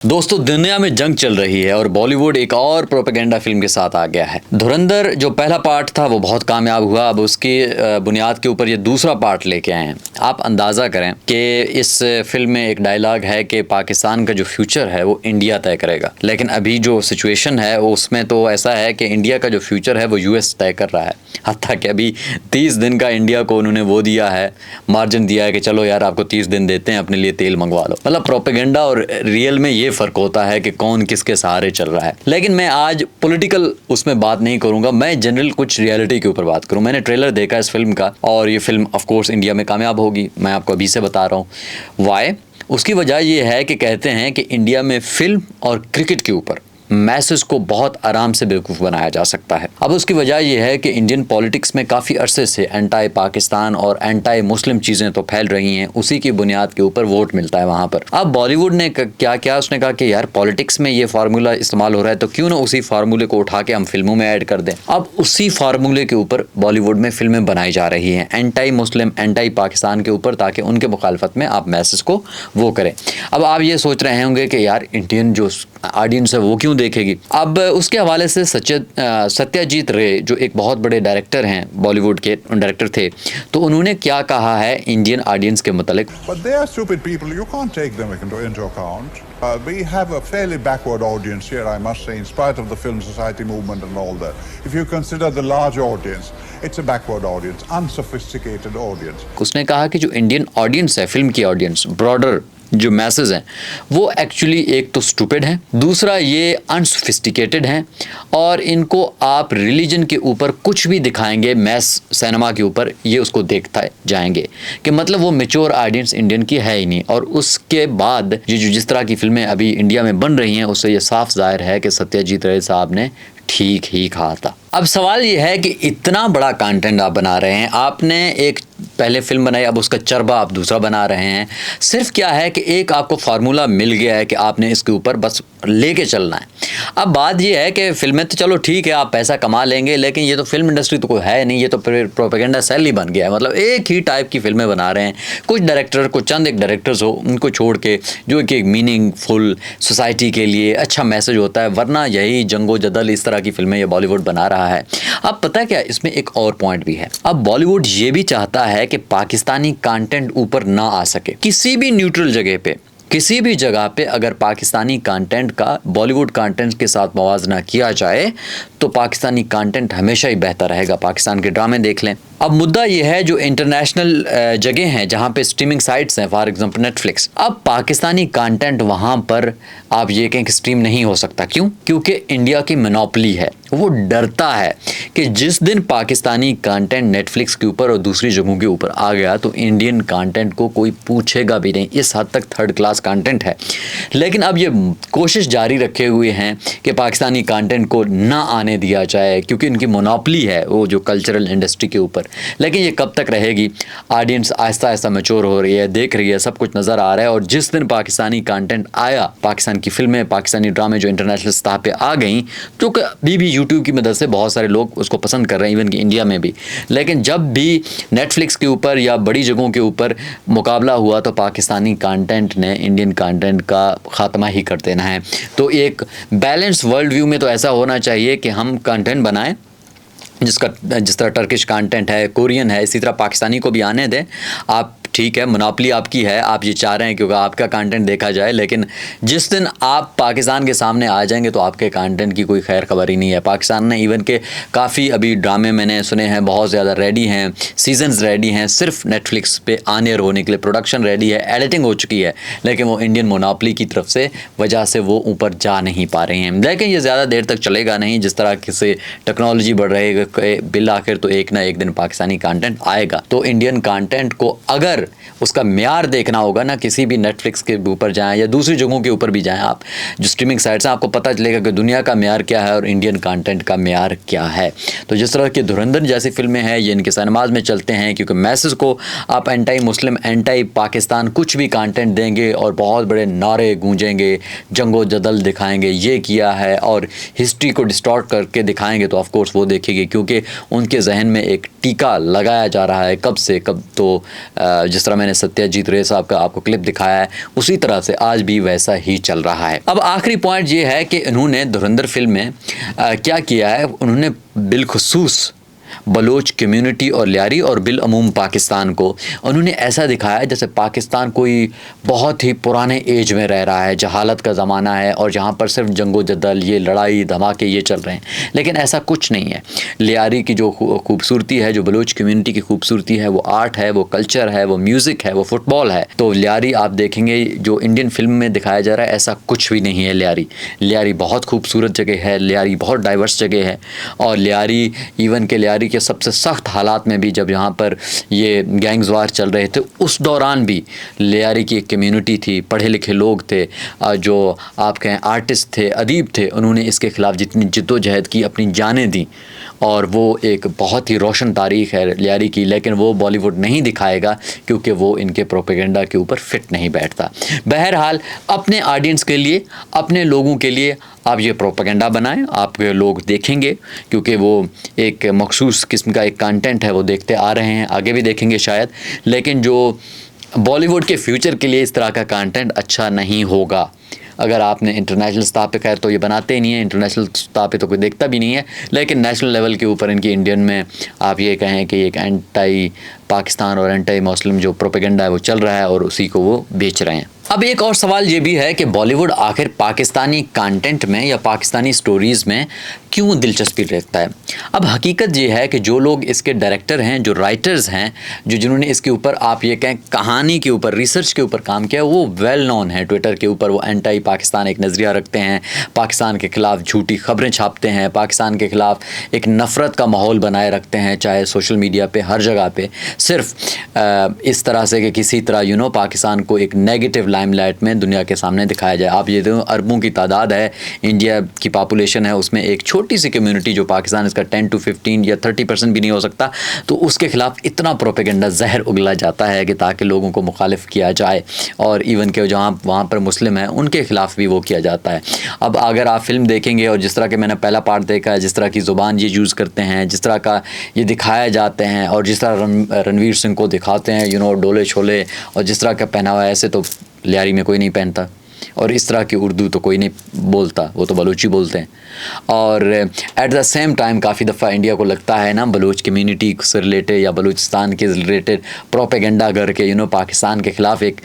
दोस्तों, दुनिया में जंग चल रही है और बॉलीवुड एक और प्रोपेगेंडा फिल्म के साथ आ गया है। धुरंधर जो पहला पार्ट था वो बहुत कामयाब हुआ। अब उसकी बुनियाद के ऊपर ये दूसरा पार्ट लेके आए हैं। आप अंदाज़ा करें कि इस फिल्म में एक डायलॉग है कि पाकिस्तान का जो फ्यूचर है वो इंडिया तय करेगा, लेकिन अभी जो सिचुएशन है उसमें तो ऐसा है कि इंडिया का जो फ्यूचर है वो यूएस तय कर रहा है। हत्ता कि अभी 30 दिन का इंडिया को उन्होंने वो दिया है, मार्जिन दिया है कि चलो यार आपको 30 दिन देते हैं, अपने लिए तेल मंगवा लो। मतलब प्रोपेगेंडा और रियल में ये फर्क होता है कि कौन किसके सहारे चल रहा है। लेकिन मैं आज पॉलिटिकल उसमें बात नहीं करूंगा, मैं जनरल कुछ रियलिटी के ऊपर बात करूं। मैंने ट्रेलर देखा इस फिल्म का और ये फिल्म ऑफ कोर्स इंडिया में कामयाब होगी, मैं आपको अभी से बता रहा हूं। वाई? उसकी वजह ये है कि कहते हैं कि इंडिया में फिल्म और क्रिकेट के ऊपर मैसेज को बहुत आराम से बेवकूफ़ बनाया जा सकता है। अब उसकी वजह यह है कि इंडियन पॉलिटिक्स में काफ़ी अरसे से एंटाई पाकिस्तान और एंटाई मुस्लिम चीज़ें तो फैल रही हैं, उसी की बुनियाद के ऊपर वोट मिलता है वहाँ पर। अब बॉलीवुड ने क्या किया, उसने कहा कि यार पॉलिटिक्स में ये फार्मूला इस्तेमाल हो रहा है तो क्यों ना उसी फार्मूले को उठा के हम फिल्मों में ऐड कर दें। अब उसी फार्मूले के ऊपर बॉलीवुड में फिल्में बनाई जा रही हैं एंटाई मुस्लिम एंटाई पाकिस्तान के ऊपर, ताकि उनके मुखालफत में आप मैसेज को वो करें। अब आप ये सोच रहे होंगे कि यार इंडियन जो ऑडियंस है वो क्यों देखेगी। अब उसके हवाले से सत्यजीत रे जो एक बहुत बड़े डायरेक्टर हैं, बॉलीवुड के डायरेक्टर थे, तो उन्होंने क्या कहा है इंडियन ऑडियंस के मुतालिक। But they are stupid people. You can't take them into account. We have a fairly backward audience here, I must say, in spite of the film society movement and all that. If you consider the large audience, it's a backward audience, unsophisticated audience. उसने कहा कि जो Indian audience है, film की audience, broader जो message हैं वो actually एक तो स्टूपिड हैं, दूसरा ये अनसोफिस्टिकेटेड हैं, और इनको आप रिलीजन के ऊपर कुछ भी दिखाएंगे मैस सिनेमा के ऊपर, ये उसको देखता जाएंगे कि मतलब वो मैच्योर ऑडियंस इंडियन की है ही नहीं। और उसके बाद ये जो जिस तरह की फिल्में अभी इंडिया में बन रही हैं उससे ये साफ जाहिर है कि सत्यजीत रे साहब ने ठीक ही कहा था। अब सवाल ये है कि इतना बड़ा कंटेंट आप बना रहे हैं, आपने एक पहले फिल्म बनाई, अब उसका चरबा आप दूसरा बना रहे हैं। सिर्फ क्या है कि एक आपको फार्मूला मिल गया है कि आपने इसके ऊपर बस लेके चलना है। अब बात ये है कि फिल्में तो चलो ठीक है आप पैसा कमा लेंगे, लेकिन ये तो फिल्म इंडस्ट्री तो कोई है नहीं, ये तो प्रोपेगेंडा सेल ही बन गया है। मतलब एक ही टाइप की फिल्में बना रहे हैं, कुछ डायरेक्टर को चंद एक डायरेक्टर्स हो उनको छोड़ के, जो कि एक मीनिंगफुल सोसाइटी के लिए अच्छा मैसेज होता है, वरना यही जंगो जदल इस तरह की फिल्में ये बॉलीवुड बना रहा है। अब पता क्या, इसमें एक और पॉइंट भी है। अब बॉलीवुड ये भी चाहता है कि पाकिस्तानी कंटेंट ऊपर ना आ सके। किसी भी न्यूट्रल जगह पे, किसी भी जगह पे अगर पाकिस्तानी कंटेंट का बॉलीवुड कंटेंट के साथ मवाजना किया जाए तो पाकिस्तानी कंटेंट हमेशा ही बेहतर रहेगा। पाकिस्तान के ड्रामे देख लें। अब मुद्दा यह है जो इंटरनेशनल जगह हैं जहाँ पे स्ट्रीमिंग साइट्स हैं, फॉर एग्जांपल नेटफ्लिक्स, अब पाकिस्तानी कंटेंट वहाँ पर आप ये कहें कि स्ट्रीम नहीं हो सकता। क्यों? क्योंकि इंडिया की मोनोपोली है। वो डरता है कि जिस दिन पाकिस्तानी कंटेंट नेटफ्लिक्स के ऊपर और दूसरी जगहों के ऊपर आ गया तो इंडियन कंटेंट को कोई पूछेगा भी नहीं। इस हद तक थर्ड क्लास कंटेंट है। लेकिन अब ये कोशिश जारी रखे हुए हैं कि पाकिस्तानी कंटेंट को ना आने दिया जाए, क्योंकि इनकी मोनोपोली है वो जो कल्चरल इंडस्ट्री के ऊपर। लेकिन ये कब तक रहेगी? ऑडियंस आहिस्ता आहिस्ता मैच्योर हो रही है, देख रही है, सब कुछ नज़र आ रहा है। और जिस दिन पाकिस्तानी कंटेंट आया, पाकिस्तान की फिल्में, पाकिस्तानी ड्रामे जो इंटरनेशनल सतह पे आ गई, तो अभी भी यूट्यूब की मदद से बहुत सारे लोग उसको पसंद कर रहे हैं, इवन कि इंडिया में भी। लेकिन जब भी नेटफ्लिक्स के ऊपर या बड़ी जगहों के ऊपर मुकाबला हुआ तो पाकिस्तानी कंटेंट ने इंडियन कंटेंट का ख़ात्मा ही कर देना है। तो एक बैलेंस वर्ल्ड व्यू में तो ऐसा होना चाहिए कि हम कंटेंट बनाएं जिस तरह टर्किश कंटेंट है, कोरियन है, इसी तरह पाकिस्तानी को भी आने दें। आप ठीक है, मोनोपोली आपकी है, आप ये चाह रहे हैं क्योंकि आपका कंटेंट देखा जाए, लेकिन जिस दिन आप पाकिस्तान के सामने आ जाएंगे तो आपके कंटेंट की कोई खैर खबर ही नहीं है। पाकिस्तान ने इवन के काफ़ी अभी ड्रामे मैंने सुने हैं बहुत ज़्यादा रेडी हैं, सीजन्स रेडी हैं, सिर्फ नेटफ्लिक्स पे आने और होने के लिए। प्रोडक्शन रेडी है, एडिटिंग हो चुकी है, लेकिन वो इंडियन मोनोपोली की तरफ से वजह से वो ऊपर जा नहीं पा रहे हैं। लेकिन ये ज़्यादा देर तक चलेगा नहीं। जिस तरह से टेक्नोलॉजी बढ़ रही है, बिल आखिर तो एक ना एक दिन पाकिस्तानी कंटेंट आएगा। तो इंडियन कंटेंट को अगर उसका म्यार देखना होगा ना, किसी भी नेटफ्लिक्स के ऊपर जाएं या दूसरी जगहों के ऊपर भी जाएं, आप जो स्ट्रीमिंग साइट्स हैं, आपको पता चलेगा कि दुनिया का म्यार क्या है और इंडियन कंटेंट का म्यार क्या है। तो जिस तरह की धुरंधर जैसी फिल्में हैं ये इनके सिनेमाज में चलते हैं, क्योंकि मैसेज को आप एंटाई मुस्लिम एंटाई पाकिस्तान कुछ भी कंटेंट देंगे और बहुत बड़े नारे गूंजेंगे, जंगो जदल दिखाएंगे, ये किया है, और हिस्ट्री को डिस्टॉर्ट करके दिखाएंगे, तो ऑफकोर्स वो देखेगी, क्योंकि उनके जहन में एक टीका लगाया जा रहा है कब से कब। तो जिस तरह मैंने सत्यजीत रे साहब का आपको क्लिप दिखाया है, उसी तरह से आज भी वैसा ही चल रहा है। अब आखिरी पॉइंट ये है कि इन्होंने धुरंधर फिल्म में क्या किया है, उन्होंने बिलखुसूस बलोच कम्युनिटी और लियारी और बिलअमूम पाकिस्तान को उन्होंने ऐसा दिखाया जैसे पाकिस्तान कोई बहुत ही पुराने एज में रह रहा है, जहालत का ज़माना है और जहाँ पर सिर्फ जंगो जदल, ये लड़ाई धमाके ये चल रहे हैं। लेकिन ऐसा कुछ नहीं है। लियारी की जो खूबसूरती है, जो बलोच कम्युनिटी की खूबसूरती है, वो आर्ट है, वो कल्चर है, वो म्यूज़िक है, वो फुटबॉल है। तो लियारी आप देखेंगे जो इंडियन फिल्म में दिखाया जा रहा है, ऐसा कुछ भी नहीं है। लियारी बहुत खूबसूरत जगह है, लियारी बहुत डाइवर्स जगह है। और लियारी इवन के लियारी के सबसे सख्त हालात में भी, जब यहाँ पर ये गैंग्स वार चल रहे थे, उस दौरान भी लियारी की एक कम्युनिटी थी, पढ़े लिखे लोग थे, जो आप कहें आर्टिस्ट थे, अदीब थे, उन्होंने इसके ख़िलाफ़ जितनी जिद्दोजहद की, अपनी जानें दी। और वो एक बहुत ही रोशन तारीख़ है लियारी की, लेकिन वो बॉलीवुड नहीं दिखाएगा क्योंकि वो इनके प्रोपेगेंडा के ऊपर फिट नहीं बैठता। बहरहाल अपने ऑडियंस के लिए, अपने लोगों के लिए आप ये प्रोपेगेंडा बनाएं, आपके लोग देखेंगे, क्योंकि वो एक मखसूस किस्म का एक कंटेंट है, वो देखते आ रहे हैं, आगे भी देखेंगे शायद। लेकिन जो बॉलीवुड के फ्यूचर के लिए इस तरह का कंटेंट अच्छा नहीं होगा। अगर आपने इंटरनेशनल सतह पे, खैर तो ये बनाते ही नहीं है, इंटरनेशनल सतह पे तो कोई देखता भी नहीं है, लेकिन नेशनल लेवल के ऊपर इनकी इंडियन में आप ये कहें कि एक एंटी पाकिस्तान और एंटी मुस्लिम जो प्रोपेगेंडा है वो चल रहा है और उसी को वो बेच रहे हैं। अब एक और सवाल ये भी है कि बॉलीवुड आखिर पाकिस्तानी कंटेंट में या पाकिस्तानी स्टोरीज़ में क्यों दिलचस्पी रखता है। अब हकीकत ये है कि जो लोग इसके डायरेक्टर हैं, जो राइटर्स हैं, जिन्होंने इसके ऊपर आप ये कहें कहानी के ऊपर, रिसर्च के ऊपर काम किया, वो वेल नोन है। ट्विटर के ऊपर वो एंटी पाकिस्तान एक नज़रिया रखते हैं, पाकिस्तान के ख़िलाफ़ झूठी खबरें छापते हैं, पाकिस्तान के ख़िलाफ़ एक नफ़रत का माहौल बनाए रखते हैं, चाहे सोशल मीडिया पे, हर जगह पे, सिर्फ इस तरह से कि किसी तरह पाकिस्तान को एक नेगेटिव लाइमलाइट में दुनिया के सामने दिखाया जाए। आप ये देखो, अरबों की तादाद है, इंडिया की पॉपुलेशन है, उसमें एक छोटी सी कम्युनिटी जो पाकिस्तान इसका 10 to 15 या 30% भी नहीं हो सकता, तो उसके ख़िलाफ़ इतना प्रोपेगेंडा जहर उगला जाता है कि ताकि लोगों को मुखालिफ किया जाए। और इवन के जहाँ वहाँ पर मुस्लिम हैं उनके ख़िलाफ़ भी वो किया जाता है। अब अगर आप फिल्म देखेंगे और जिस तरह के मैंने पहला पार्ट देखा है, जिस तरह की ज़ुबान ये यूज़ करते हैं, जिस तरह का ये दिखाया जाते हैं, और जिस तरह रणवीर सिंह को दिखाते हैं डोले छोले, और जिस तरह का पहनावा, ऐसे तो लियारी में कोई नहीं पहनता, और इस तरह की उर्दू तो कोई नहीं बोलता, वो तो बलूची बोलते हैं। और एट द सेम टाइम काफ़ी दफ़ा इंडिया को लगता है ना, बलूच कम्युनिटी से रिलेटेड या बलूचिस्तान के रिलेटेड प्रोपेगेंडा करके पाकिस्तान के ख़िलाफ़ एक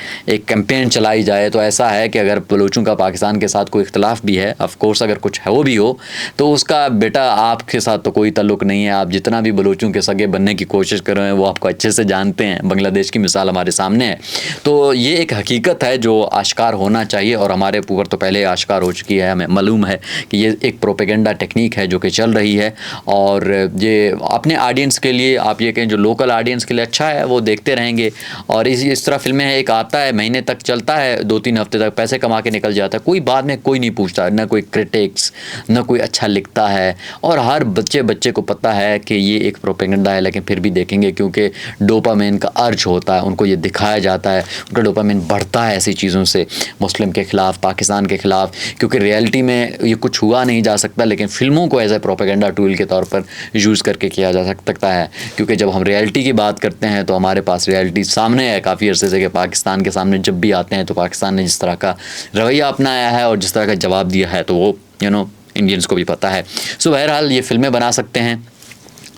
कैंपेन चलाई जाए। तो ऐसा है कि अगर बलूचों का पाकिस्तान के साथ कोई इख्तलाफ भी है, ऑफ कोर्स अगर कुछ है वो भी हो, तो उसका बेटा आपके साथ तो कोई ताल्लुक़ नहीं है। आप जितना भी बलूचों के सगे बनने की कोशिश कर रहे हैं वो आपको अच्छे से जानते हैं। बांग्लादेश की मिसाल हमारे सामने है। तो ये एक हकीकत है जो आश्कार होना चाहिए, और हमारे ऊपर तो पहले आश्कार हो चुकी है। हमें मालूम है कि ये एक प्रोपेगेंडा टेक्निक है जो कि चल रही है, और ये अपने ऑडियंस के लिए, आप ये कहें जो लोकल ऑडियंस के लिए अच्छा है, वो देखते रहेंगे। और इस तरह फिल्में एक आता है, महीने तक चलता है, 2-3 हफ्ते तक पैसे कमा के निकल जाता है, कोई बाद में कोई नहीं पूछता, ना कोई क्रिटिक्स, ना कोई अच्छा लिखता है, और हर बच्चे को पता है कि ये एक प्रोपेगेंडा है, लेकिन फिर भी देखेंगे क्योंकि डोपामिन का अर्ज होता है, उनको ये दिखाया जाता है, उनका डोपामिन बढ़ता है ऐसी चीज़ों से, मुस्लिम के ख़िलाफ़, पाकिस्तान के ख़िलाफ़, क्योंकि रियलिटी में ये कुछ हुआ नहीं जा सकता, लेकिन फ़िल्मों को एज ए प्रोपेगेंडा टूल के तौर पर यूज़ करके किया जा सकता है। क्योंकि जब हम रियलिटी की बात करते हैं तो हमारे पास रियलिटी सामने है काफ़ी अरसे से, कि पाकिस्तान के सामने जब भी आते हैं तो पाकिस्तान ने जिस तरह का रवैया अपनाया है और जिस तरह का जवाब दिया है, तो वो इंडियंस को भी पता है। सो बहरहाल ये फ़िल्में बना सकते हैं,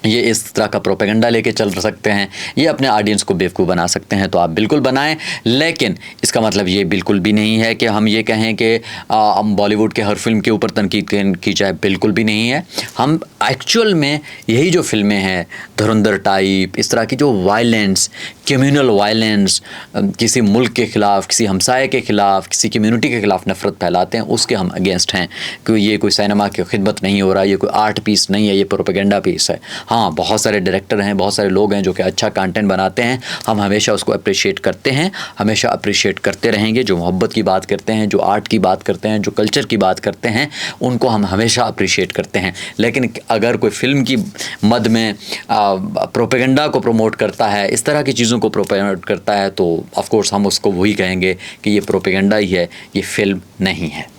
ये इस तरह का प्रोपेगेंडा लेके चल सकते हैं, ये अपने ऑडियंस को बेवकूफ़ बना सकते हैं, तो आप बिल्कुल बनाएं। लेकिन इसका मतलब ये बिल्कुल भी नहीं है कि हम ये कहें कि हम बॉलीवुड के हर फिल्म के ऊपर तनकीद की जाए, बिल्कुल भी नहीं है। हम एक्चुअल में यही जो फिल्में हैं, धुरंधर टाइप, इस तरह की जो वायलेंस, कम्युनल वायलेंस, किसी मुल्क के ख़िलाफ़, किसी हमसाये के ख़िलाफ़, किसी कम्युनिटी के ख़िलाफ़ नफ़रत फैलाते हैं, उसके हम अगेंस्ट हैं। क्योंकि ये कोई सिनेमा की खिदमत नहीं हो रहा, ये कोई आर्ट पीस नहीं है, ये प्रोपेगेंडा पीस है। हाँ, बहुत सारे डायरेक्टर हैं, बहुत सारे लोग हैं जो कि अच्छा कंटेंट बनाते हैं, हम हमेशा उसको अप्रिशिएट करते हैं, हमेशा अप्रिशिएट करते रहेंगे। जो मोहब्बत की बात करते हैं, जो आर्ट की बात करते हैं, जो कल्चर की बात करते हैं, उनको हम हमेशा अप्रिशिएट करते हैं। लेकिन अगर कोई फ़िल्म की मद में प्रोपेगेंडा को प्रमोट करता है, इस तरह की चीज़ों को प्रमोट करता है, तो ऑफ कोर्स हम उसको वही कहेंगे कि ये प्रोपेगेंडा ही है, ये फ़िल्म नहीं है।